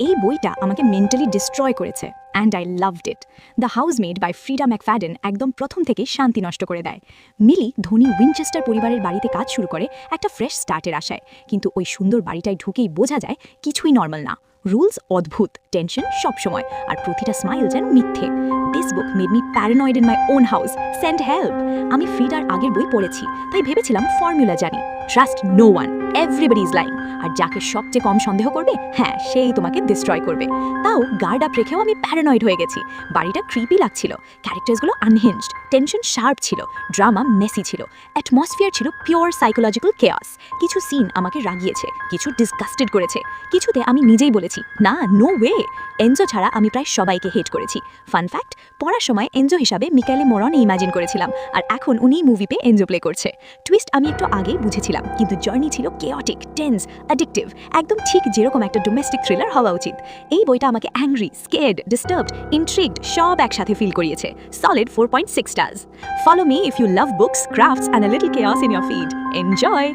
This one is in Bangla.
এই বইটা আমাকে মেন্টালি ডিস্ট্রয় করেছে and I loved it. The housemaid by Freida McFadden একদম প্রথম থেকেই শান্তি নষ্ট করে দেয়। মিলি ধনী উইনচেস্টার পরিবারের বাড়িতে কাজ শুরু করে একটা ফ্রেশ স্টার্টের আশায়, কিন্তু ওই সুন্দর বাড়িটায় ঢুকেই বোঝা যায় কিছুই নর্মাল না। রুলস অদ্ভুত, টেনশন সবসময়, আর প্রতিটা স্মাইল যেন মিথ্যে। This book made me paranoid in my own house. Send help. আমি ফ্রিডার আগের বই পড়েছি, তাই ভেবেছিলাম ফর্মুলা জানি। Trust no one, everybody is lying. আর যাকে সবচেয়ে কম সন্দেহ করবে, হ্যাঁ, সেই তোমাকে ডিস্ট্রয় করবে। তাও গার্ড আপ রেখেও আমি প্যারানয়েড হয়ে গেছি। বাড়িটা ক্রিপি লাগছিল, ক্যারেক্টার্সগুলো আনহিঞ্জড, টেনশন শার্প ছিল, ড্রামা মেসি ছিল, অ্যাটমসফিয়ার ছিল পিওর সাইকোলজিক্যাল কেয়াস। কিছু সিন আমাকে রাগিয়েছে, কিছু ডিসগাস্টেড করেছে, কিছুতে আমি নিজেই বলেছি না, নো ওয়ে। এনজো ছাড়া আমি প্রায় সবাইকে হেট করেছি। ফান ফ্যাক্ট, পড়ার সময় এনজো হিসাবে মিকাইলে মোরন ইমাজিন করেছিলাম, আর এখন উনি মুভিতে এনজো প্লে করছে। টুইস্ট আমি একটু আগেই বুঝেছিলাম, কিন্তু জার্নি ছিল কেওটিক, টেন্স, অ্যাডিকটিভ, একদম ঠিক যেরকম একটা ডোমেস্টিক থ্রিলার হওয়া উচিত। এই বইটা আমাকে অ্যাংরি, স্কেয়ার্ড, ডিস্টার্বড, ইন্ট্রিগড সব একসাথে ফিল করিয়েছে। Solid 4.6 stars. Follow me if you love books, crafts and a little chaos in your feed. Enjoy!